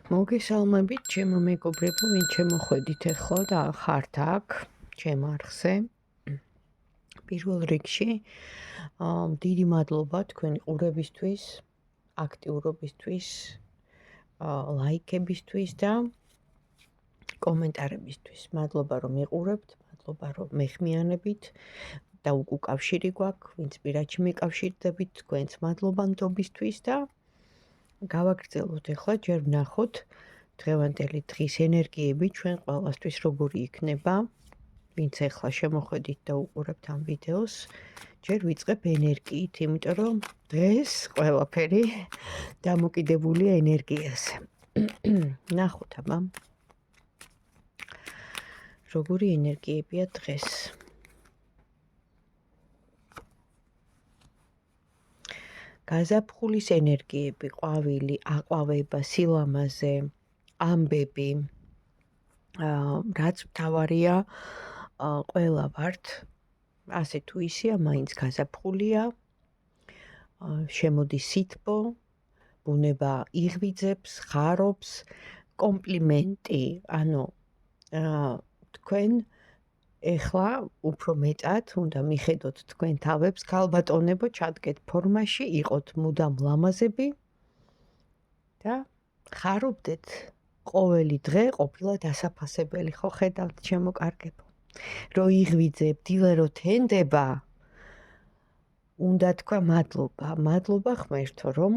მოგესალმებით, ჩემო მეგობრებო, ვინ შემოხვედით ახლა და ხართ აქ, ჩემ არხზე. პირველ რიგში, დიდი მადლობა თქვენი ყურებისთვის, აქტიურობისთვის, ლაიქებისთვის და კომენტარებისთვის. მადლობა რომ მიყურებთ, მადლობა რომ მეხმიანებით და უკავშირი გვაქვს, ვინც პირადში მიკავშირდებით, თქვენს მადლობა ნდობისთვის და გავაგრძელოთ ახლა ჯერ ვნახოთ დღევანდელი დღის ენერგიები ჩვენ ყველასთვის როგორი იქნება. ვინც ახლა შემოხვედით და უყურებთ ამ ვიდეოს, ჯერ ვიწყებ ენერგიით, იმიტომ რომ დღეს ყველაფერი დამოკიდებულია ენერგიაზე. ნახოთ აბა. როგორი ენერგიებია დღეს. გაზაფხულის ენერგიები, ყვავილი, აყვავება, სილამაზე, ამბები, რაც მთავარია, ყველა ვართ, ასე თუ ისეა, მაინც გაზაფხულია, შემოდის სითბო, ბუნება იღვიძებს, ხარობს, კომპლიმენტი, ანუ თქვენ ეხლა უფრო მეტად უნდა მიხედოთ თქვენ თავებს, ქალბატონებო, ჩადგეთ ფორმაში, იყოთ მუდამ ლამაზები და ხარობდეთ. ყოველი დღე ყოფილა დასაფასებელი, ხო ხედავთ ჩემო კარგებო. რო იღვიძებ, დილე რო თენდება, უნდა თქვა მადლობა, მადლობა ღმერთო, რომ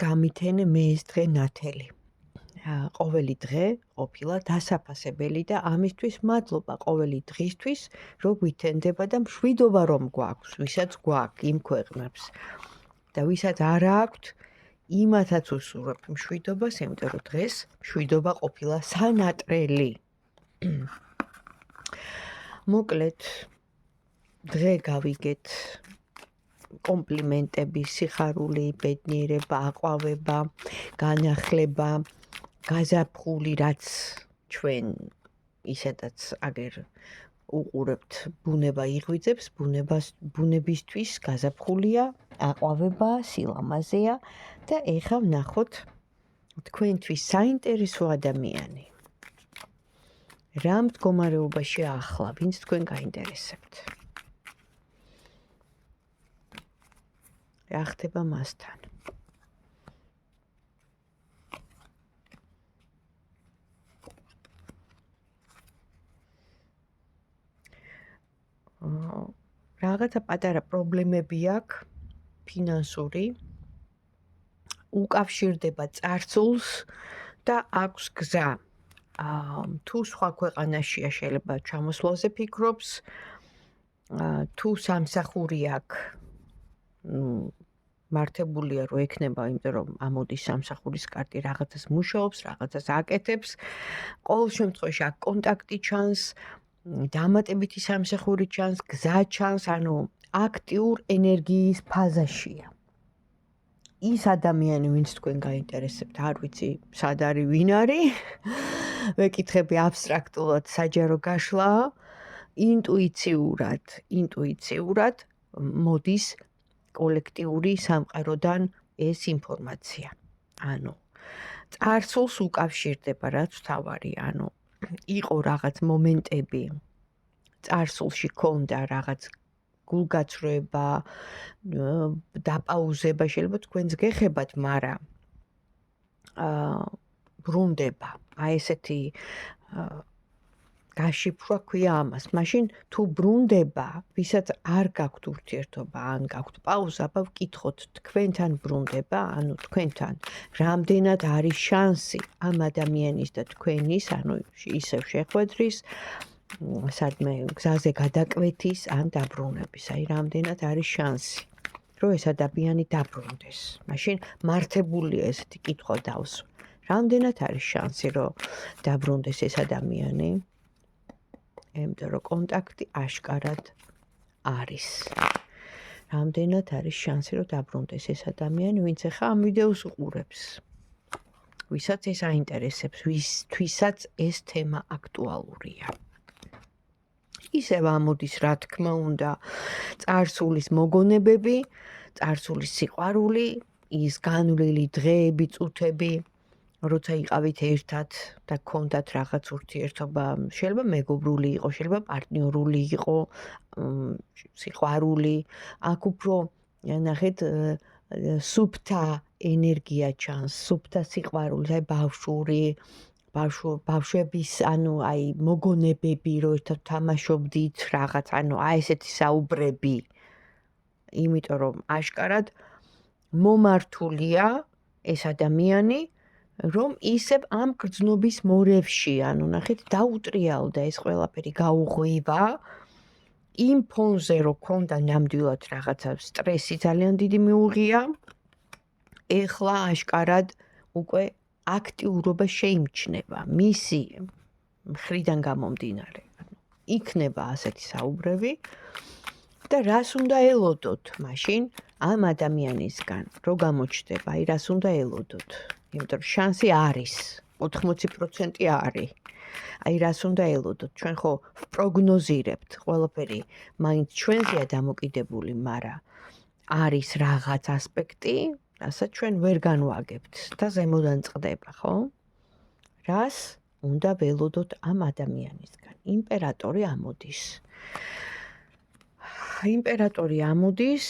გამითენე მე ეს დღე ნათელი. ყოველი დღე ყოფილა დასაფასებელი და ამისთვის მადლობა ყოველი დღისთვის, რომ გვითენდება და მშვიდობა რომ გვაქვს, ვისაც გვაქვს იმ ქვეყნებს. და ვისაც არ აქვთ, იმათაც უსურვებ მშვიდობას, იმიტომ რომ დღეს მშვიდობა ყოფილა სანატრელი. მოკლედ, დღე გავიგეთ კომპლიმენტები, სიხარული, ბედნიერება, აყვავება, განახლება, გაზაფხული, რაც ჩვენ ისედაც აგერ უყურებთ, ბუნება იღვიძებს, ბუნებისთვის გაზაფხულია, აყვავება, სილამაზეა და ეხლა ვნახოთ თქვენთვის საინტერესო ადამიანი. რა მდგომარეობაში ახლა, ვინც თქვენ გაინტერესებთ. რა ხდება მასთან? რაღაცა პატარა პრობლემები აქვს, ფინანსური, უკავშირდება წარსულს და აქვს გზა. თუ სხვა ქვეყანაშია შეიძლება ჩამოსვლაზე ფიქრობს, თუ სამსახური აქვს, მართებულია რომ ექნება, იმიტომ რომ ამოდის სამსახურის კარტი, რაღაცას მუშაობს, რაღაცას აკეთებს, ყოველ შემთხვევაში აქ კონტაქტი ჩანს, დამატებითი სამსახური ჩანს, გზა ჩანს, ანუ აქტიურ ენერგიის ფაზაშია. ის ადამიანი, ვინც თქვენ გაინტერესებთ, არ ვიცი, სად არის, ვინ არის, ვეკითხები აბსტრაქტულად, საჯარო გაშლაა, ინტუიციურად მოდის კოლექტიური სამყაროდან ეს ინფორმაცია. ანუ წარსულს უკავშირდება, რაც თავარი, ანუ იყო რაღაც მომენტები, წარსულში ქონდა რაღაც გულგაცრუება, დაპაუზება, შეიძლება თქვენს გეხებათ, მაგრამ ბრუნდება. აი ესეთი გაშიფრვა ქვია ამას. მაშინ თუ ბრუნდება, ვისაც არ გაქვთ ურთიერთობა, ან გაქვთ პაუზა, აბა ვკითხოთ, თქვენთან ბრუნდება, ანუ თქვენთან რამდენად არის შანსი ამ ადამიანის და თქვენის, ანუ ისევ შეხვედრის, სადმე გზაზე გადაკვეთის ან დაბრუნების, აი რამდენად არის შანსი, რომ ეს ადამიანი დაბრუნდეს. მაშინ მართებულია ესეთი კითხვა დავსვა. რამდენად არის შანსი, რომ დაბრუნდეს ეს ადამიანი? იმიტომ რომ კონტაქტი აშკარად არის. რამდენად არის შანსი, რომ დაბრუნდეს ეს ადამიანი, ვინც ახლა ამ ვიდეოს უყურებს. ვისაც ეს აინტერესებს, ვისთვისაც ეს თემა აქტუალურია. ისევ ამოდის, რა თქმა უნდა, წარსულის მოგონებები, წარსულის სიყვარული, ის განვლილი დღეები, წუთები, როცა იყავით ერთად და გქონდათ რაღაც ურთიერთობა, შეიძლება მეგობრული იყო, შეიძლება პარტნიორული იყო, სიყვარული, აქ უფრო ნახეთ სუფთა ენერგია ჩანს, სუფთა სიყვარული, აი ბავშვური, ბავშვების, ანუ აი მოგონებები, რომ ერთად თამაშობდით რაღაც, ანუ აი ესეთი საუბრები. იმიტომ რომ აშკარად მომართულია ეს ადამიანი, რომ ისევ ამ გრძნობის მორევში, ანუ ნახეთ, დაუტრიალდა ეს ყველაფერი, გაუღვივა იმ ფონზე, რომ ქონდა ნამდვილად რაღაცა სტრესი ძალიან დიდი მიუღია, ეხლა აშკარად უკვე აქტიურობა შეიმჩნევა მისი მხრიდან გამომდინარე. იქნება ასეთი საუბრები და რას უნდა ელოდოთ მაშინ ამ ადამიანისგან, რო გამოჩნდება, აი რას უნდა ელოდოთ. იმიტომ რომ შანსი არის, 80% არის. აი რას უნდა ელოდოთ? ჩვენ ხო ვპროგნოზირებთ ყველაფერი, მაინც ჩვენზეა დამოკიდებული, მაგრამ არის რაღაც ასპექტი, რასაც ჩვენ ვერ განვაგებთ და ზემოდან წყდება, ხო? რას უნდა ველოდოთ ამ ადამიანისგან? იმპერატორი ამოდის. იმპერატორი ამოდის,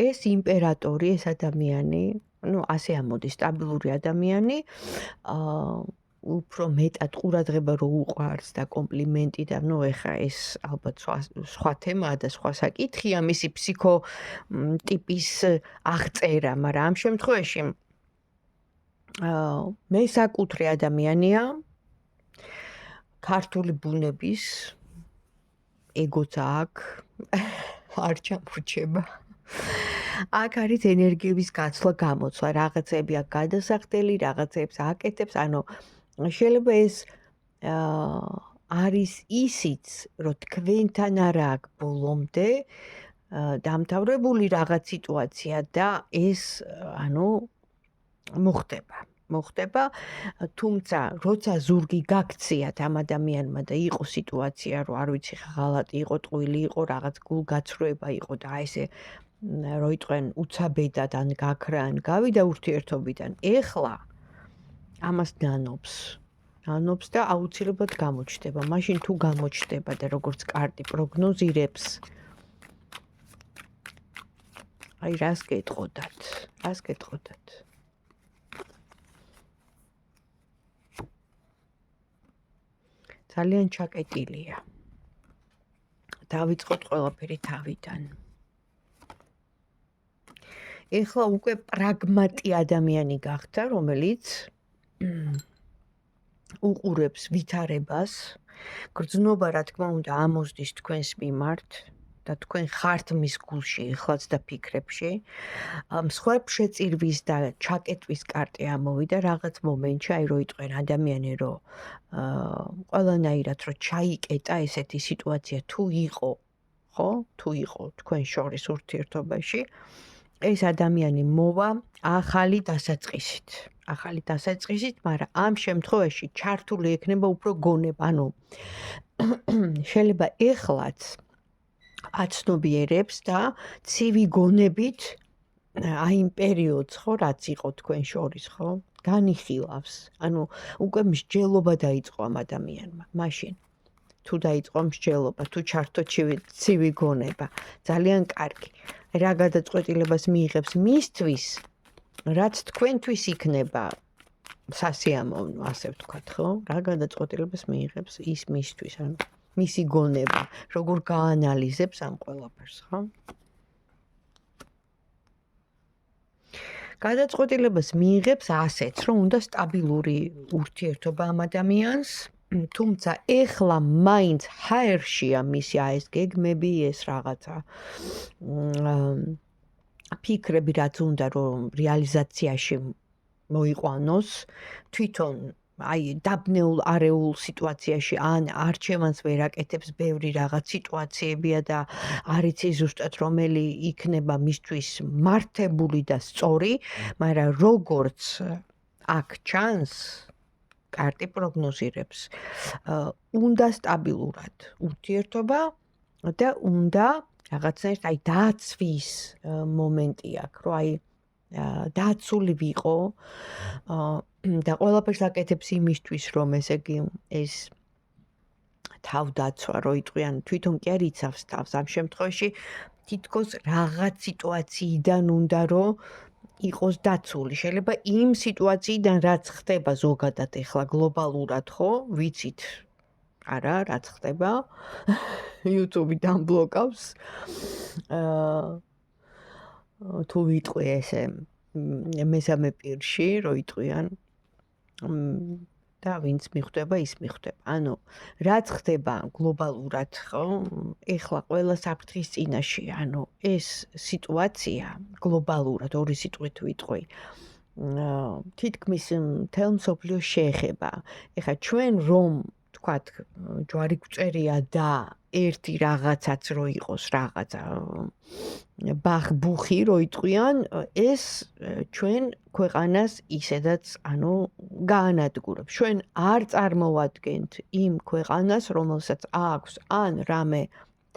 ეს იმპერატორი, ეს ადამიანი, ну, ასე ამოდის სტაბილური ადამიანი, უფრო მეტად ყურადღება რო უყვარს და კომპლიმენტი და ну, ეხა ეს ალბათ სხვა თემაა და სხვა საკითხია, მისი ფსიქოტიპის აღწერა, მაგრამ ამ შემთხვევაში მესაკუთრე ადამიანია, ქართული ბუნების ეგოც აქ არ ჩამორჩება. აქ არის ენერგიების გაცვლა, გამოცვლა, რაღაცები აქ გადასახდელი, რაღაცებს აკეთებს, ანუ შეიძლება ეს არის ისიც, რომ თქვენთან არა აქ ბოლომდე დამთავრებული რაღაც სიტუაცია და ეს, ანუ მოხდება, თუმცა როცა ზურგი გაქციათ ამ ადამიანმა და იყო სიტუაცია, რომ არ ვიცი ღალატი იყო, ტყუილი იყო, რაღაც გულგაცრუება იყო და აი ესე რო იტყვენ უცაბედად ან გაქრა ან გავიდა ურთიერთობიდან, ეხლა ამას ნანობს და აუცილებლად გამოჩნდება. მაშინ თუ გამოჩნდება და როგორც კარტი პროგნოზირებს, აი რას გეტყოდათ? ძალიან ჩაკეტილია. დავიწყოთ ყველაფერი თავიდან. ეხლა უკვე პრაგმატი ადამიანი გახდა, რომელიც უყურებს ვითარებას, გრძნობა რა თქმა უნდა ამოსდის თქვენს მიმართ და თქვენ ხართ მის გულში ეხლაც და ფიქრებში. მსხვერპლ შეწირვის და ჩაკეტვის კარტი ამოვიდა რაღაც მომენტში, აი რო იტყვენ ადამიანი რო ყველანაირად რო ჩაიკეტა ესეთი სიტუაცია თუ იყო, ხო? თუ იყო თქვენ შორის ურთიერთობაში, ეს ადამიანი მოვა ახალი დასაწყისით, მაგრამ ამ შემთხვევაში ჩართული ექნება უფრო გონება, ანუ შეიძლება ეხლაც აცნობიერებს და ცივი გონებით აი იმ პერიოდს, ხო, რაც იყო თქვენ შორის, ხო? განიხილავს. ანუ უკვე მსჯელობა დაიწყო ამ ადამიანმა. მაშინ თუ დაიწყო მსჯელობა, თუ ჩართო ცივი გონება, ძალიან კარგი. რა გადაწყვეტილებას მიიღებს მისთვის, რაც თქვენთვის იქნება სასიამოვნო, ასე ვთქვათ, ხო? რა გადაწყვეტილებას მიიღებს ის მისთვის, ანუ მისი გონება, როგორ გაანალიზებს ამ ყველაფერს, ხო? გადაწყვეტილებას მიიღებს ასეც, რომ უნდა სტაბილური ურთიერთობა ამ ადამიანს, თუმცა ეხლა მაინც ჰაერშია მისი ეს გეგმები, ეს რაღაცა ფიქრები, რაც უნდა რომ რეალიზაციაში მოიყვანოს, თვითონ აი დაბნეულ არეულ სიტუაციაში ან არჩევანს ვერ აკეთებს, ბევრი რაღაც სიტუაციებია და არ იცი ზუსტად რომელი იქნება მისთვის მართებული და სწორი, მაგრამ როგორც აქ ჩანს, კარტი პროგნოზირებს, უნდა სტაბილურად ურთიერთობა და უნდა რაღაცნაირად აი დაცვის მომენტი აქვს, რომ აი დაცული ვიყო და ყველაფერს აკეთებს იმისთვის, რომ ესე იგი ეს თავდაცვა რო იტყვიან, თვითონ კი არ იცავს თავს ამ შემთხვევაში თითქოს რაღაც სიტუაციიდან უნდა რომ იყოს დაცული. შეიძლება იმ სიტუაციიდან რაც ხდება ზოგადად ეხლა გლობალურად, ხო? ვიცით არა, რაც ხდება. YouTube-ი დამბლოკავს. თუ ვიტყვი ესე მესამე პირში, რო იტყვიან და ვინც მიხვდება, ის მიხვდება. ანუ რაც ხდება გლობალურად, ხო? ეხლა ყველა საფრთხის წინაშე, ანუ ეს სიტუაცია გლობალურად ორი სიტყვით ვიტყვი. თითქმის მთელ მსოფლიოს შეეხება. ეხლა ჩვენ რომ თქვათ ჯვარი გვწერია და ერთი რაღაცაც რო იყოს რაღაცა ბახბუხი რო იტყვიან, ეს ჩვენ ქვეყანას ისედაც ანუ გაანადგურებს. ჩვენ არ წარმოვადგენთ იმ ქვეყანას, რომელსაც აქვს ან რამე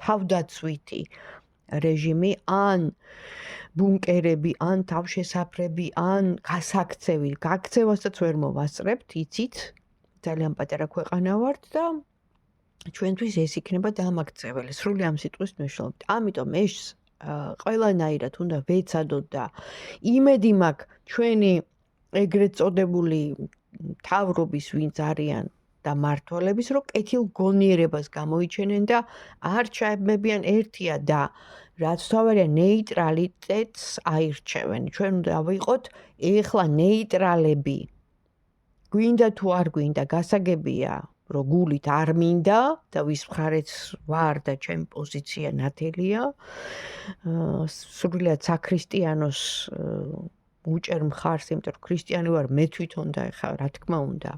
თავდაცვითი რეჟიმი, ან ბუნკერები, ან თავშესაფრები, ან გასაქცევი. გაქცევასაც ვერ მოვასწრებთ, იცით? ძალიან პატარა ქვეყანა ვართ და ჩვენთვის ეს იქნება დამაქცეველი. სრული ამ სიტყვის მნიშვნელობით. ამიტომ ეს ყველანაირად უნდა ვეცადოთ და იმედი მაქვს ჩვენი ეგრეთ წოდებული მთავრობის ვინც არიან და მმართველების რომ კეთილგონიერებას გამოიჩენენ და არ ჩაებმებიან ერთია და რაც თავარია ნეიტრალიტეტს აირჩევენ. ჩვენ უნდა ვიყოთ ეხლა ნეიტრალები. გვინდა თუ არ გვინდა, გასაგებია, რომ გულით არ მინდა და ვის მხარეც ვარ და ჩემი პოზიცია ნათელია. სრულიად საქრისტიანოს უჭერ მხარს, იმიტომ რომ ქრისტიანი ვარ მე თვითონ და ეხლა რა თქმა უნდა.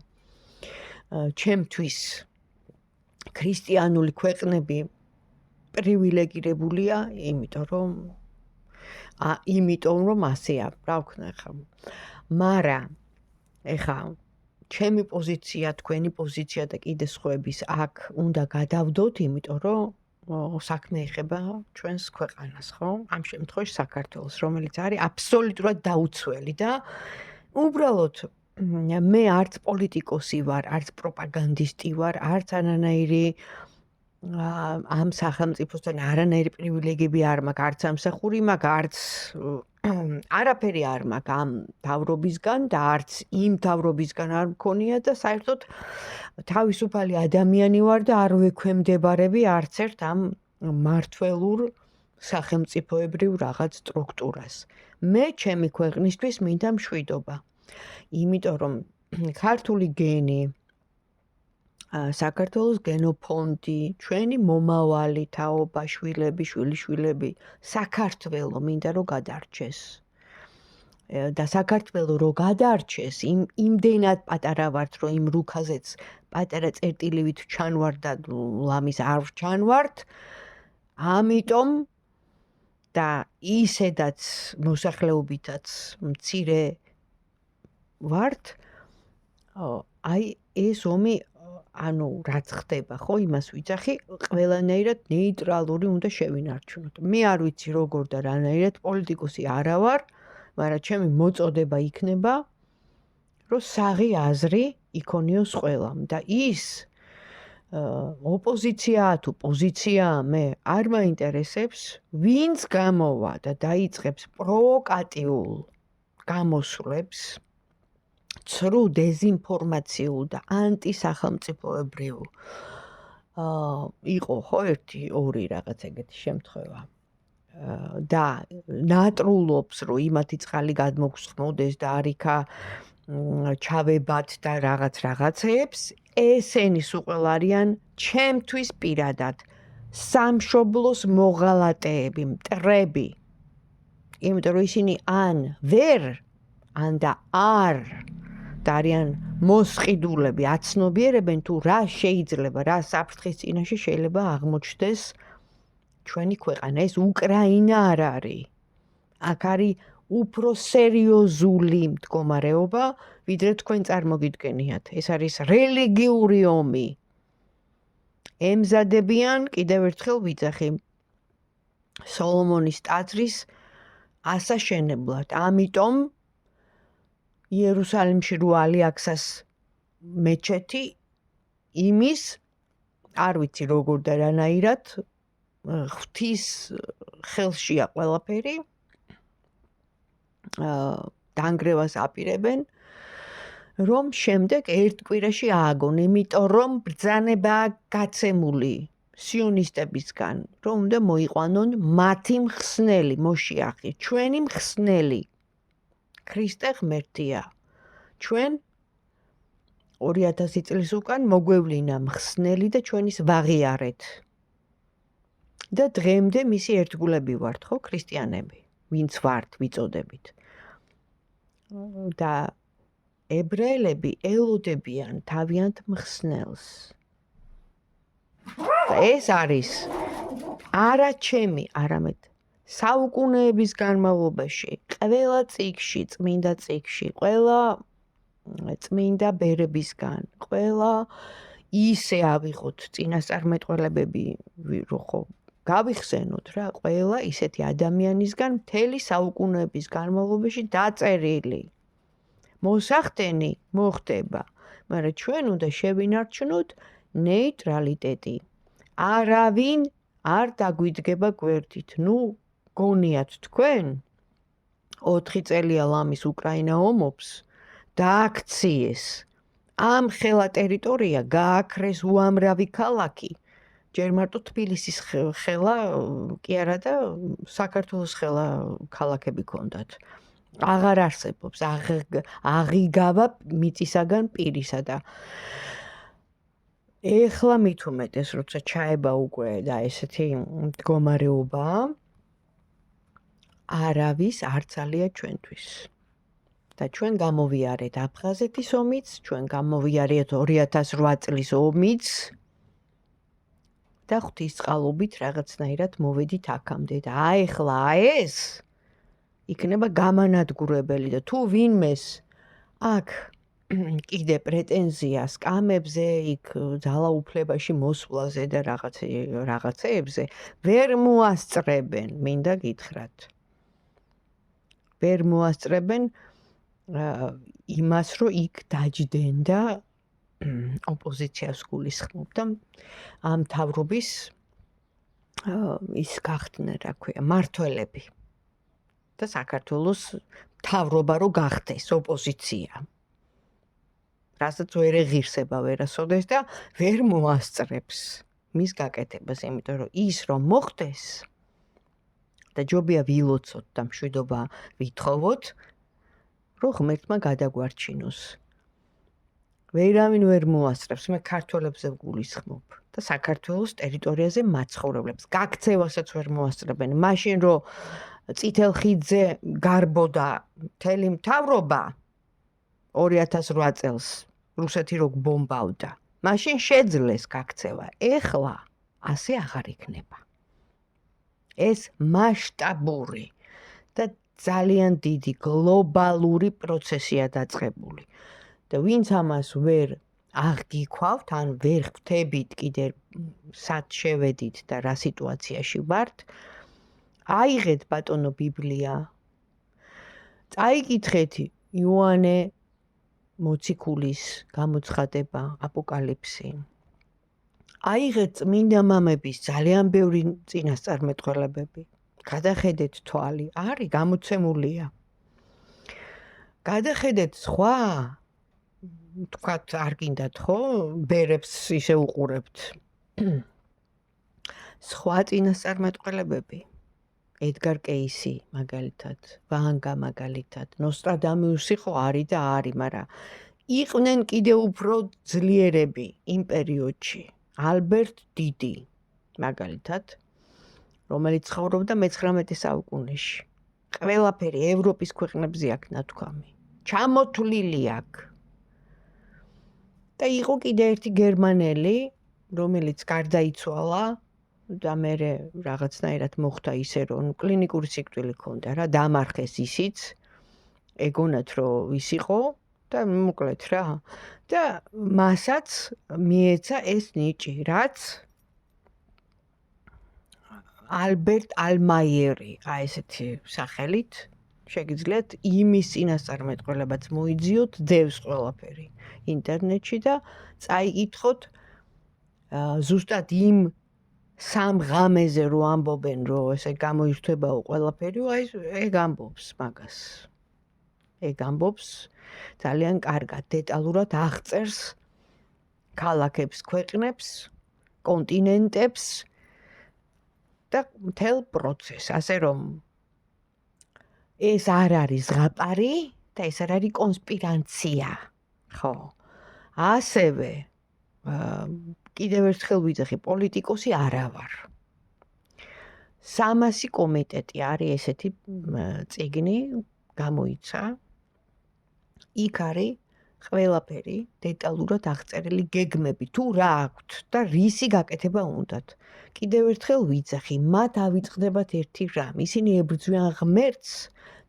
ჩემთვის ქრისტიანული ქვეყნები პრივილეგირებულია, იმიტომ რომ ასეა, რა ვქნა ხა. მაგრამ ეხა ჩემი პოზიცია, თქვენი პოზიცია და კიდე სხვების აქ უნდა გადავდოთ, იმიტომ რომ საქმე ეხება ჩვენს ქვეყანას, ხო? ამ შემთხვევაში საქართველოს, რომელიც არის აბსოლუტურად დაუცველი და უბრალოდ მე არც პოლიტიკოსი ვარ, არც პროპაგანდისტი ვარ, არც არანაირი ამ სახელმწიფოსთან არანაირი პრივილეგიები არ მაქვს, არც ამსახური მაქვს, არც არაფერი არ მაქვს ამ თავრობისგან და არც იმ თავრობისგან არ მქონია და საერთოდ თავისუფალი ადამიანი ვარ და არ ვექვემდებარები არც ერთ ამ მმართველურ სახელმწიფოებრივ რაღაც სტრუქტურას. მე ჩემი ქვეყნისთვის მინდა მშვიდობა. იმიტომ რომ ქართული გენი საქართველოს გენოფონდი, ჩვენი მომავალი თაობა, შვილები, შვილიშვილები, საქართველო მინდა რომ გადარჩეს. და საქართველო რო გადარჩეს, იმდენად პატარა ვართ, რომ იმ რუქაზეც პატარა წერტილივით ჩანვარ და ლამის არ ჩანვართ. ამიტომ და ისედაც მოსახლეობითაც მცირე ვართ. აი ეს ომი ანუ რაც ხდება, ხო, იმას ვიცახი, ყველანაირად ნეიტრალური უნდა შევინარჩუნოთ. მე არ ვიცი როგორ და რანაირად პოლიტიკოსი არა ვარ, მაგრამ ჩემი მოწოდება იქნება, რომ საღი აზრი იქონიოს ყველამ და ის ოპოზიციაა თუ პოზიციაა, მე არ მაინტერესებს, ვინც გამოვა და დაიწყებს პროვოკატიულ გამოსვლებს ცრუ დეზინფორმაციულ და ანტისახელმწიფოებრივ იყო ხო ერთი ორი რაღაც ეგეთი შემთხვევა და ნატრულობს რომ იმათი წყალი გადმოგსხმოდეს და არიქა ჩავებათ და რაღაცეებს ესენი სულ არიან ჩემთვის პირადად სამშობლოს მოღალატეები, მტრები. იმიტომ რომ ისინი ან ვერ ან და არ და არიან მოსყიდულები, აცნობიერებენ თუ რა შეიძლება, რა საფრთხის წინაშე შეიძლება აღმოჩნდეს ჩვენი ქვეყანა. ეს უკრაინა არ არის. აქ არის უფრო სერიოზული მდგომარეობა, ვიდრე თქვენ წარმოგიდგენიათ. ეს არის რელიგიური ომი. ემზადებიან, კიდევ ერთხელ ვიძახი, სოლომონის ტაძრის ასაშენებლად. ამიტომ იერუსალიმში რო ალიაქსას მეჩეთი იმის არ ვიცი როგორ და რანაირად ღვთის ხელშია ყველაფერი დანგრევას აპირებენ რომ შემდეგ ერთ კვირაში ააგონ, იმიტომ რომ ბრძანებაა გაცემული სიონისტებისგან, რომ უნდა მოიყვანონ მათი მხსნელი, მოშიახი, ჩვენი მხსნელი. ქრისტე ღმერთია. ჩვენ 2000 წლის უკან მოგვევლინა მხსნელი და ჩვენის ვაღიარეთ. და დღემდე მისი ერთგულები ვართ, ხო, ქრისტიანები, ვინც ვართ, ვიწოდებით. და ებრაელები ელოდებიან თავიანთ მხსნელს. და ეს არის არა ჩემი, არამედ საუკუნეების განმავლობაში, ყველა წიგში, წმინდა წიგში, ყველა წმინდა ბერებისგან, ყველა ისე ავიღოთ წინასწარმეტყველებები, ხო, გავიხსენოთ რა, ყველა ისეთი ადამიანისგან მთელი საუკუნეების განმავლობაში დაწერილი. მოსახდენი მოხდება, მაგრამ ჩვენ უნდა შევინარჩუნოთ ნეიტრალიტეტი. არავინ არ დაგვიდგება გვერდით. ნუ გონიათ თქვენ 4 წელია ლამის უკრაინა ომობს დააქციეს. ამ ხელა ტერიტორია გააქრეს უამრავი ქალაქი. ჯერ მარტო თბილისის ხელა კი არა და საქართველოს ხელა ქალაქები ქონდათ. აღარ არსებობს, აღიგავა მიწისაგან პირისა და ეხლა მით უმეტეს, როცა ჩაება უკვე და ესეთი მდგომარეობა, არავის არ ძალია ჩვენთვის. და ჩვენ გამოვიარეთ აფხაზეთის ომიც, ჩვენ გამოვიარეთ 2008 წლის ომიც და ღვთისწყალობით რაღაცნაირად მოვედით აქამდე და ახლა ეს იქნება გამანადგურებელი და თუ ვინმეს აქ კიდე პრეტენზია სკამებზე, იქ ძალაუფლებაში მოსვლაზე და რაღაცეებზე ვერ მოასწრებენ, მინდა გითხრათ. ვერ მოასწრებენ იმას, რომ იქ დაჯდნენ და ოპოზიციას გულისხმობ და ამ მთავრობის ის გახდნენ, რა ქვია, მართველები. და საქართველოს მთავრობა რო გახდეს ოპოზიცია. რასაც ვერ ეღირსება ვერასოდეს და ვერ მოასწრებს მის გაკეთებას, იმიტომ რომ ის რომ მოხდეს და ჯობია ვილოცოთ და მშვიდობა ვითხოვოთ, რომ ღმერთმა გადაგვარჩინოს. ვერავინ ვერ მოასწრებს, მე ქართველებზე ვგულისხმობ და საქართველოს ტერიტორიაზე მაცხოვრებლებს. გაქცევასაც ვერ მოასწრებენ. მაშინ რომ წითელ ხიდზე გარბოდა მთელი მთავრობა 2008 წელს რუსეთი რო ბომბავდა. მაშინ შეძლეს გაქცევა. ეხლა ასე აღარ იქნება. ეს მასშტაბური და ძალიან დიდი გლობალური პროცესია დაწყებული. და ვინც ამას ვერ აღგიქვავთ, ან ვერ ხვდებით კიდე სად შევედით და რა სიტუაციაში ვართ, აიღეთ ბატონო ბიბლია. წაიკითხეთ იოანე მოციქულის გამოცხადება, აპოკალიფსი. აიღეთ წმინდა მამების ძალიან ბევრი წინასწარმეტყველებები. გადახედეთ თვალი, არის გამოცემულია. გადახედეთ სხვა, თქვათ არ გინდათ ხო, ბერებს ისე უყურებთ. სხვა წინასწარმეტყველებები. ედგარ კეისი მაგალითად, ვანგა მაგალითად, ნოსტრადამუსი ხო არის და არის, მაგრამ იყვნენ კიდევ უფრო ძლიერები იმ პერიოდში. ალბერტ დიდი მაგალითად, რომელიც ცხოვრობდა მე-19 საუკუნეში. ყველაფერი ევროპის ქვეყნებზე აქ ნათქვამი. ჩამოთვლილი აქ. და იყო კიდე ერთი გერმანელი, რომელიც გარდაიცვალა და მე რაღაცნაირად მოხდა ისე, რომ კლინიკური სიკვდილი ჰქონდა რა, დამარხეს ისიც, ეგონათ რომ ის იყო და მოკლედ რა. და მასაც მიეცა ეს ნიჭი, რაც ალბერტ ალმაიერი, ესეთი სახელით, შეგიძლიათ იმის წინასწარმეტყველებაც მოიძიოთ, დევს ყველაფერი ინტერნეტში და წაიკითხოთ ზუსტად იმ სამ ღამეზე რო ამბობენ, რომ ესე გამოირთვებაო ყველაფერი, ეგ ამბობს მაგას. ეგ ამბობს ძალიან კარგად, დეტალურად აღწერს ქალაქებს, ქვეყნებს, კონტინენტებს და მთელ პროცესს, ასე რომ ეს არ არის ზღაპარი და ეს არ არის კონსპირაცია. ხო. ასევე კიდევ ერთხელ ვიძახი, პოლიტიკოსი არა ვარ. 300 კომიტეტი არის ესეთი წიგნი გამოიცა. იქ არის ყველაფერი დეტალურად აღწერილი გეგმები, თუ რა აქვთ და რისი გაკეთება უნდათ. კიდევ ერთხელ ვიძახი, მათ ავიწყდებათ ერთი რამ. ისინი ებრძვიან ღმერთს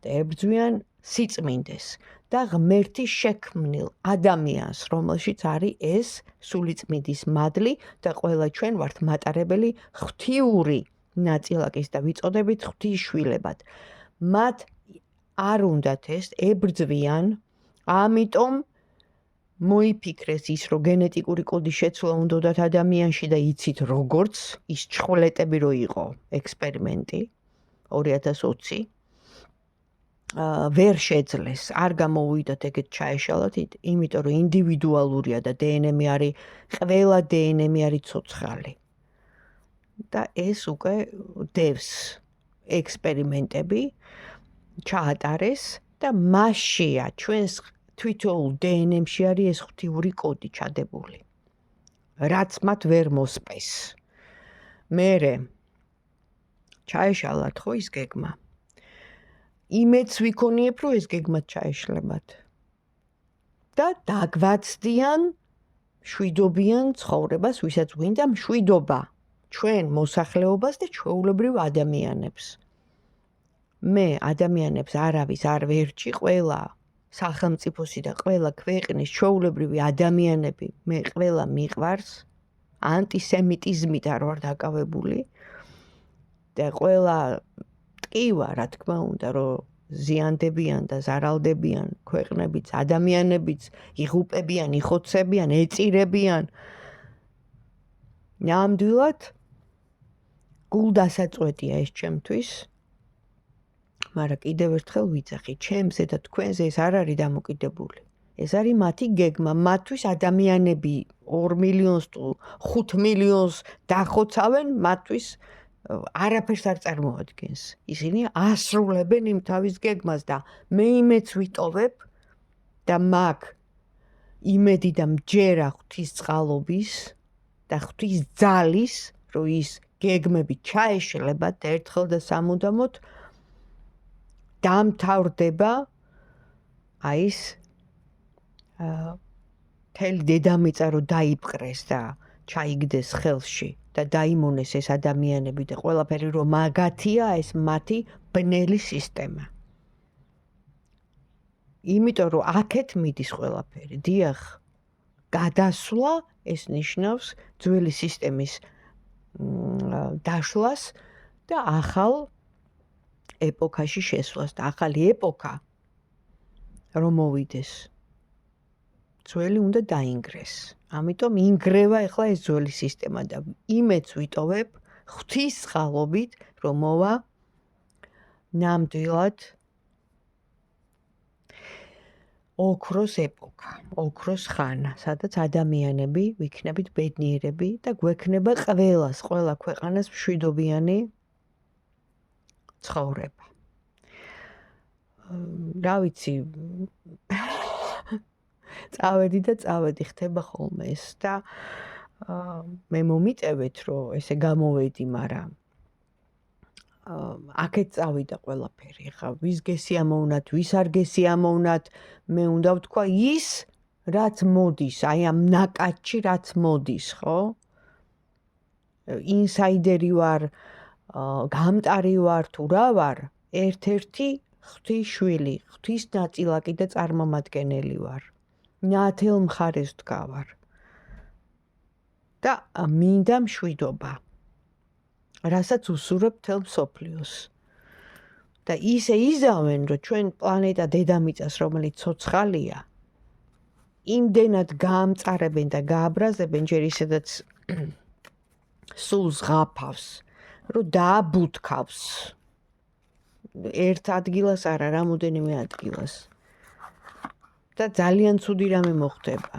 და ებრძვიან სიწმინდეს და ღმერთის შექმნილ ადამიანს, რომელშიც არის ეს სულიწმინდის მადლი და ყველა ჩვენ ვართ მატარებელი ღვთიური ნაწილაკის და ვიწოდებით ღვთისშვილებად. მათ არ უნდათ ეს, ებრძვიან, ამიტომ მოიფიქრეს ის, რომ გენეტიკური კოდის შეცვლა უნდათ ადამიანში და იცით როგორც ის ჩხვლეტები რო იყო ექსპერიმენტი 2020 ვერ შეძლეს, არ გამოვიდათ ეგეთ ჩაეშალათ, იმიტომ რომ ინდივიდუალურია და დნმ არის, ყველა დნმ არის ცოცხალი. და ეს უკვე დევს ექსპერიმენტები ჩაატარეს და მასშია ჩვენს თვითოულ დნმ-ში არის ეს ღვთიური კოდი ჩადებული. რაც მათ ვერ მოსპეს. მერე ჩაეშალათ ხო ის გეგმა. იმედს ვიქონიებ, რომ ეს გეგმად ჩაეშლებათ. და დაგვაცდიან მშვიდობიან ცხოვრებას, ვისაც გვინდა მშვიდობა, ჩვენ მოსახლეობას და ჩვეულებრივ ადამიანებს. მე ადამიანებს არავის არ ვერჩი, ყველა სახელმწიფოსი და ყველა ქვეყნის ჩვეულებრივი ადამიანები, მე ყველა მიყვარს, ანტისემიტიზმით არ ვარ დაკავებული და ყველა ტკივა, რა თქმა უნდა, რომ ზიანდებიან და ზარალდებიან ქვეყნებიც, ადამიანებიც, იღუპებიან, იხოცებიან, ეწირებიან. ნამდვილად გულდასაწყვეტია ეს ჩემთვის. მაგრამ კიდევ ერთხელ ვიძახი, ჩემზე და თქვენზე ეს არ არის დამოკიდებული. ეს არის მათი გეგმა, მათთვის ადამიანები 2 მილიონს თუ 5 მილიონს დახოცავენ, მათთვის არაფერს არ წარმოადგენს. ისინი ასრულებენ იმ თავის გეგმას და მე იმედს ვიტოვებ და მაგ იმედი და მჯერა ღვთისწყალობის და ღვთის ძალის, რომ ის გეგმები ჩაეშლებათ ერთხელ და სამუდამოდ დამთავრდება ის მთელი დედამიწა რომ დაიპყრეს და ჩაიგდეს ხელში და დაიმონეს ეს ადამიანები და ყველაფერი რომ მაგათია ეს მათი ბნელი სისტემა. იმიტომ რომ აქეთ მიდის ყველაფერი. დიახ, გადასვლა ეს ნიშნავს ძველი სისტემის დაშლას და ახალ ეპოქაში შესვლას და ახალი ეპოქა რომ მოვიდეს. ძველი უნდა დაინგრეს. ამიტომ ინგრევა ახლა ეს ძველი სისტემა და იმედს ვიტოვებ ღვთის წყალობით, რომ მოვა ნამდვილად ოქროს ეპოქა, ოქროს ხანა, სადაც ადამიანები ვიქნებით ბედნიერები და გვექნება ყველას, ყველა ქვეყანას მშვიდობიანი ცხოვრება. რა ვიცი, წავედი ხდება ხოლმე ეს და მე მომიტევეთ რომ ესე გამოვედი, მაგრამ აქეთ წავიდა ყველაფერი. ხა ვის გესიამოვნათ, ვის არ გესიამოვნათ, მე უნდა ვთქვა ის რაც მოდის, აი ამ ნაკადში რაც მოდის, ხო? ინსაიდერი ვარ, გამტარი ვარ თუ რა ვარ, ერთ-ერთი ღვთის შვილი, ღვთის ნაწილაკი და წარმომადგენელი ვარ. ნათელ მხარეს ვდგავარ. და მინდა მშვიდობა. რასაც უსურვებ მთელ მსოფლიოს. და ისე იზამენ, რომ ჩვენ პლანეტა დედამიწას, რომელიც ცოცხალია, იმდენად გაამწარებენ და გააბრაზებენ, ჯერ ისედაც სულ ზღაფავს, რომ დააბუთქავს ერთ ადგილას არა, რამოდენიმე ადგილას. და ძალიან ცუდი რამე მოხდება.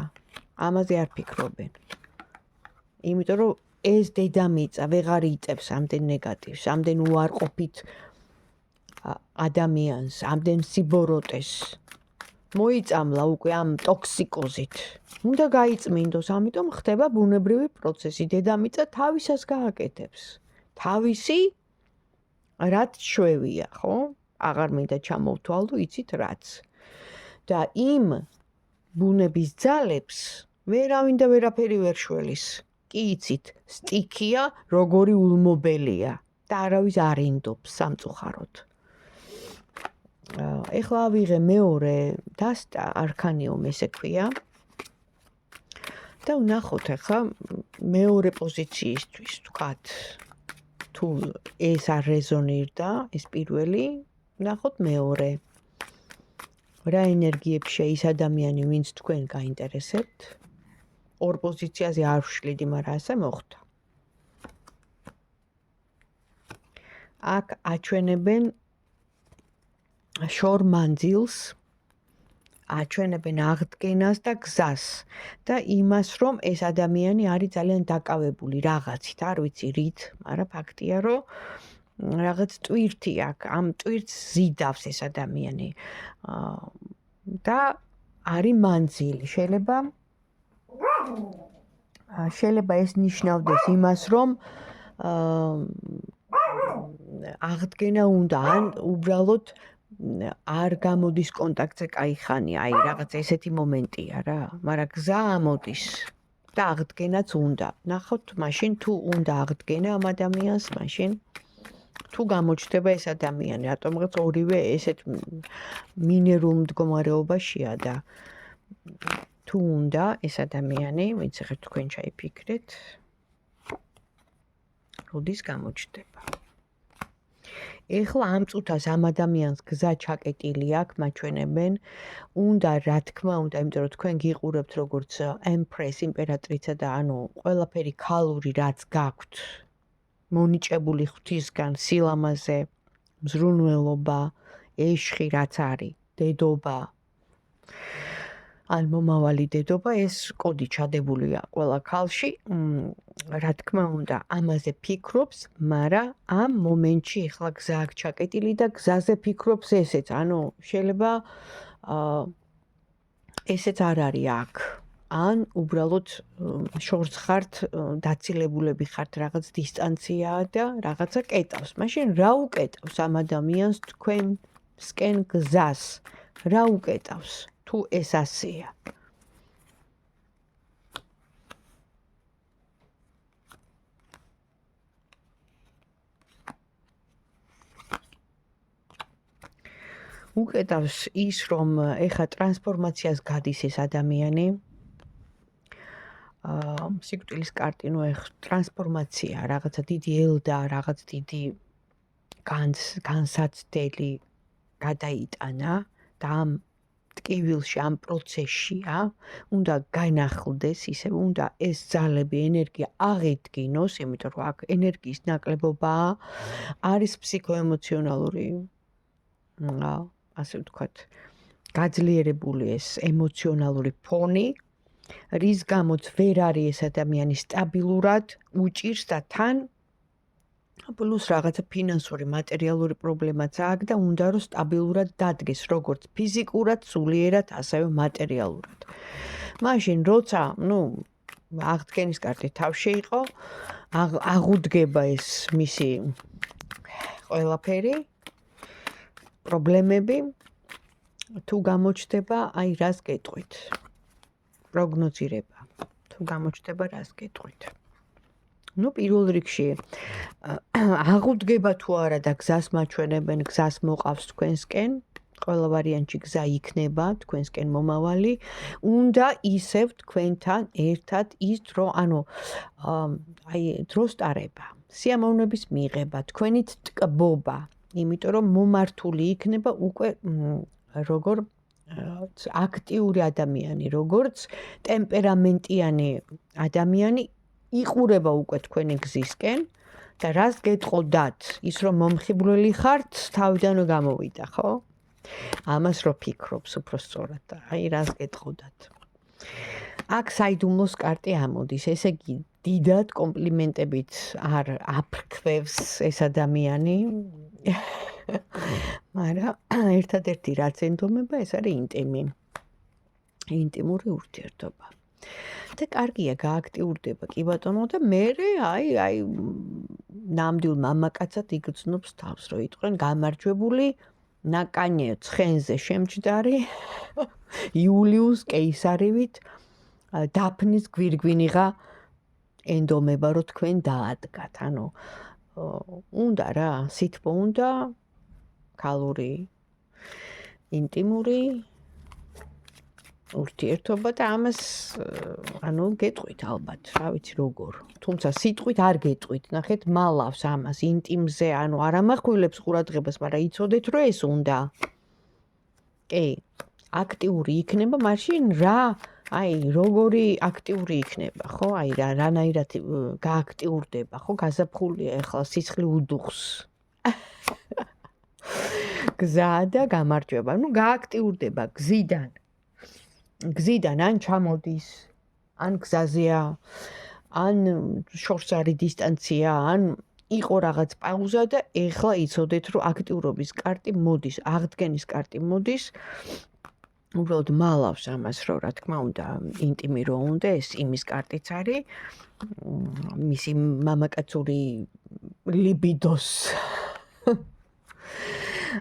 ამაზე არ ფიქრობენ. იმიტომ რომ ეს დედამიწა ვეღარ იწევს ამდენ ნეგატივს, ამდენ უარყოფით ადამიანს, ამდენ სიბოროტეს. მოიწამლა უკვე ამ ტოქსიკოზით. უნდა გაიწმინდოს, ამიტომ ხდება ბუნებრივი პროცესი. დედამიწა თავისას გააკეთებს. თავისი რაც შვევია, ხო? აღარ მინდა ჩამოვთვალო, იცით რაც. და იმ ბუნების ძალებს ვერავინ და ვერაფერი ვერ შველის. კი იცით, სტიქია, როგორი ულმობელია და არავის არ ინდობს სამწუხაროდ. ეხლა ავიღე მეორე დასტა, არქანიუმ ესე ქვია. და ვნახოთ ახლა მეორე პოზიციისთვის, თქვათ, თუ ეს არ რეზონირდა, ეს პირველი, ვნახოთ მეორე. რა ენერგიებშია ის ადამიანი, ვინც თქვენ გაინტერესებთ? ორ პოზიციაზე არ ვშლიდი, მაგრამ ასე მოხდა. აქ აჩვენებენ შორ მანძილს, აჩვენებენ აღდგენას და გზას და იმას, რომ ეს ადამიანი არის ძალიან დაკავებული რაღაცით, არ ვიცი რით, მაგრამ ფაქტია, რომ რაღაც ტვირთი აქვს, ამ ტვირთს ზიდავს ეს ადამიანი. და არის მანძილი. შეიძლება ეს ნიშნავდეს იმას, რომ აღდგენა უნდა, ან უბრალოდ არ გამოდის კონტაქტზე კაი ხანი, აი რაღაც ესეთი მომენტია რა, მაგრამ გზა ამოდის და აღდგენაც უნდა. ნახოთ, მაშინ თუ უნდა აღდგენა ამ ადამიანს, მაშინ თუ გამოჩნდება ეს ადამიანი, რატომღაც ორივე ესეთ მინერულ მდგომარეობაშია და თუ უნდა ეს ადამიანი, ვინც ახლა თქვენ ჩაიფიქრეთ, როდის გამოჩნდება. ეხლა ამ წუთას ამ ადამიანს გზა ჩაკეტილი აქვს, მაჩვენებენ, უნდა რა თქმა უნდა, იმიტომ რომ თქვენ გიყურებთ როგორც ემპრეს, იმპერატრიცა და ანუ ყველაფერი ქალური რაც გაქვთ, მონიჭებული ღვთისგან, სილამაზე, მზრუნველობა, ეშხი რაც არის, დედობა, ან მომავალი დედობა, ეს კოდი ჩადებულია ყველა ქალში, რა თქმა უნდა, ამაზე ფიქრობს, მაგრამ ამ მომენტში ახლა გზა აქვს ჩაკეტილი და გზაზე ფიქრობს ესეც, ანუ შეიძლება ესეც არ არის აქ. ან უბრალოდ შორს ხართ, დაცილებულები ხართ, რაღაც დისტანციაა და რაღაცა კეტავს. მაშინ რა უკეტავს ამ ადამიანს თქვენსკენ გზას? რა უკეტავს? თუ ეს ასეა. უკეტავს ის, რომ ეხა ტრანსფორმაციას გადის ეს ადამიანი. სიკვდილის კარტი, ნუ ეხ ტრანსფორმაცია, რაღაცა დიდი ელდა, რაღაც დიდი განსაცდელი გადაიტანა და ამ ტკივილში, ამ პროცესშია, უნდა განახლდეს, ისე უნდა ეს ძალები, ენერგია აღედგინოს, იმიტომ რომ აქ ენერგიის ნაკლებობაა, არის ფსიქოემოციონალური, ასე ვთქვათ, გაძლიერებული ეს ემოციონალური ფონი, რის გამოც ვერ არის ეს ადამიანი სტაბილურად, უჭირს და თან პლუს რაღაცა ფინანსური, მატერიალური პრობლემაც აქვს და უნდა რომ სტაბილურად დადგეს, როგორც ფიზიკურად, სულიერად, ასევე მატერიალურად. მაშინ როცა, აღდგენის კარტი თავში იყო, აღუდგება ეს მისი ყველაფერი, პრობლემები, თუ გამოჩნდება, აი რას გეტყვით. პროგნოზირება, თუ გამოჩნდება, რას გეტყვით. პირველ რიგში აღუდგება თუ არა და გზას მაჩვენებენ, გზას მოყავს თქვენსკენ, ყველა ვარიანტში გზა იქნება თქვენსკენ მომავალი, უნდა ისევ თქვენთან ერთად ის დრო, დროს ტარება, სიამოვნების მიღება, თქვენით ტკბობა, იმიტომ რომ მომართული იქნება უკვე როგორ აქტიური ადამიანი, როგორც ტემპერამენტიანი ადამიანი იყურება უკვე თქვენი გზისკენ და რას გეტყოდათ, ის რომ მომხიბვლელი ხართ, თავიდანვე გამოვიდა, ხო? ამას რო ფიქრობს უფრო სწორად, რას გეტყოდათ. აქ საიდუმლოს კარტი ამოდის, ესე იგი დიდად კომპლიმენტებით არ აფრქვევს ეს ადამიანი, მაგრამ ერთადერთი რაც ენდომება, ეს არის ინტიმური ურთიერთობა. და კარგია გააქტიურდება კი ბატონო და მერე ნამდვილ მამაკაცად იგრძნობს თავს, რომ იტყვენ გამარჯვებული ნაკანიე ცხენზე შემჯდარი იულიუს კეისარივით დაფნის გვირგვინიღა ენდომება რომ თქვენ დაადგათ. უნდა რა, სითბო უნდა, ქალური, ინტიმური ურთიერთობა და ამას გეტყვით ალბათ, რა ვიცი როგორ. თუმცა სიტყვით არ გეტყვით, ნახეთ, მალავს ამას ინტიმზე, არ ამახვილებს ყურადღებას, მაგრამ იცოდეთ რომ ეს უნდა. კი, აქტიური იქნება, მაშინ რა, როგორი აქტიური იქნება, ხო? რანაირად გააქტიურდება, ხო? გაზაფხულია ახლა სისხლი უდუხს. გზა და გამარჯვება, გააქტიურდება გზიდან ან ჩამოდის, ან გზაზეა, ან შორს არის დისტანცია, ან იყო რაღაც პაუზა და ეხლა იცოდეთ რომ აქტიურობის კარტი მოდის, აღდგენის კარტი მოდის. უბრალოდ მალავს ამას რომ რა თქმა უნდა ინტიმი რო უნდა, ეს იმის კარტიც არის, მისი მამაკაცური ლიბიდოს.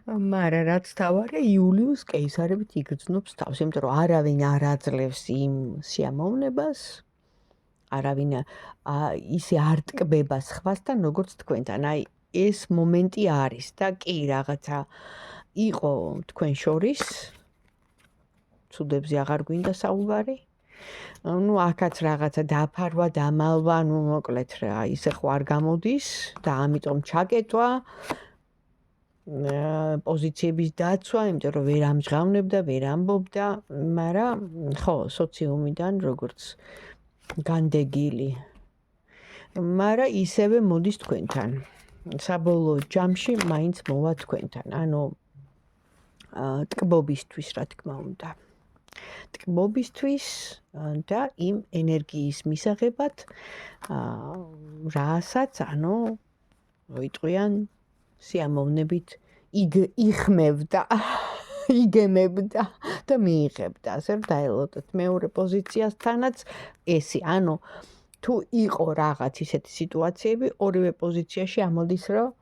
მაგრამ რაც თავარია იულიუს კეისარებით იგრძნობს თავს, იმიტომ რომ არავინ არ აძლევს იმ სიამოვნებას, არავინ ისე არ ტკბება სხვასთან, როგორც თქვენთან. ეს მომენტი არის და კი რაღაცა იყო თქვენ შორის, ცუდებზე აღარ გვინდა საუბარი. აქაც რაღაცა დაფარვა, დამალვა, მოკლედ რა, ისე ხო არ გამოდის და ამიტომ ჩაკეტვა. პოზიციების დაცვა, იმიტომ რომ ვერ ამჟღავნებდა, ვერ ამბობდა, მაგრამ ხო, სოციუმიდან როგორც განდეგილი. მაგრამ ისევე მოდის თქვენთან. საბოლოო ჯამში მაინც მოვა თქვენთან. ტკბობისთვის, რა თქმა უნდა. ტკბობისთვის და იმ ენერგიის მისაღებად, რასაც, მოიტყვიან სიამოვნებით იხმევდა, იგემებდა და მიიღებდა. ასე რომ დაელოდოთ მეორე პოზიციასთანაც ესი, თუ იყო რაღაც ისეთი სიტუაციები, ორივე პოზიციაში ამოდის, რომ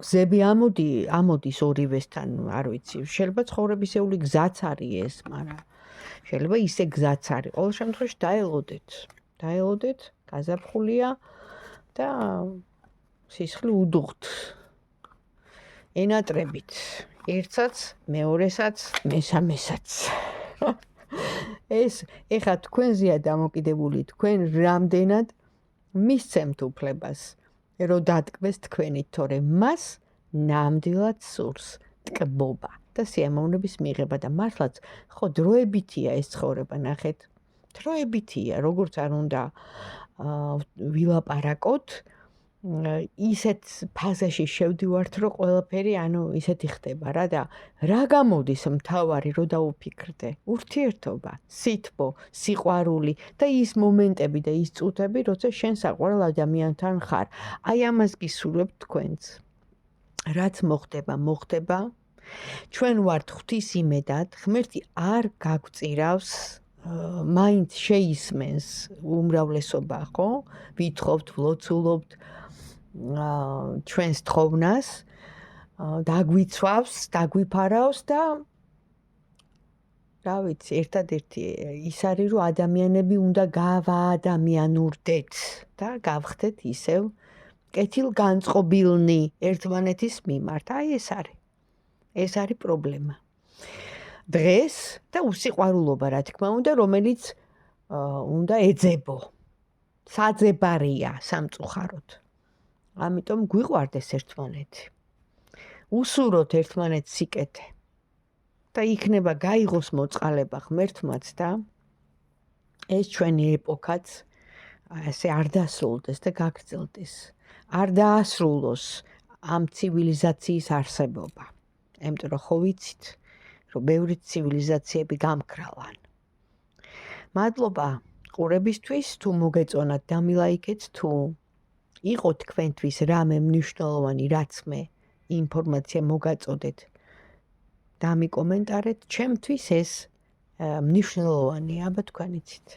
გზები ამოდის ორივესთან, არ ვიცი, შეიძლება ცხოვრებისეული გზაც არის ეს, მაგრამ შეიძლება ისე გზაც არის. ყოველ შემთხვევაში დაელოდეთ, გაზაფხულია და სისხლი უდუღთ. ენატრებით. ერთსაც, მეორესაც, მესამესაც. ეს ეხლა თქვენზეა დამოკიდებული, თქვენ რამდენად მისცემთ უფლებას, რომ დატკბეს თქვენით, თორემ მას ნამდვილად სურს ტკბობა და სიამოვნების მიღება და მართლაც ხო დროებითია ეს ცხოვრება, ნახეთ. დროებითია, როგორც არ უნდა ვილაპარაკოთ, ისეთ ფაზაში შევდივართ, რომ ყველაფერი ისეთი ხდება რა და რა გამოდის მთავარი რო დაუფიქრდე? ურთიერთობა, სითბო, სიყვარული და ის მომენტები და ის წუთები, როცა შენ საყვარელ ადამიანთან ხარ. ამას გისურვებთ თქვენც. რაც მოხდება, ჩვენ ვართ ღვთისიმედად, ღმერთი არ გაგვწირავს, მაინც შეისმენს უმრავლესობა, ხო? ვითხოვთ, ვლოცულობთ ჩვენს თხოვნას, დაგვიცვავს, დაგვიფარავს და რა ვიცი, ერთადერთი ის არის, რომ ადამიანები უნდა გავაადამიანურდეთ და გავხდეთ ისევ კეთილგანწყობილნი ერთმანეთის მიმართ. ეს არის. ეს არის პრობლემა. დღეს და უსიყვარულობა, რა თქმა უნდა, რომელიც უნდა ეძებო. საძებარია სამწუხაროდ. ამიტომ გვიყვარდეს ერთმანეთი. უსუროთ ერთმანეთს სიკეთე. და იქნება გაიღოს მოწყალება ღმერთმაც და ეს ჩვენი ეპოქაც ესე არ დასრულდეს და გაგრძელდეს. არ დაასრულოს ამ ცივილიზაციის არსებობა. იმიტომ რომ ხო ვიცით, რომ ბევრი ცივილიზაციები გამქრალან. მადლობა ყურებისთვის, თუ მოგეწონათ დამილაიქეთ, თუ იყო თქვენთვის რამე მნიშვნელოვანი, რაც მე ინფორმაცია მოგაწოდეთ, დამიკომენტარეთ, ჩემთვის ეს მნიშვნელოვანია, აბა თქვენ იცით.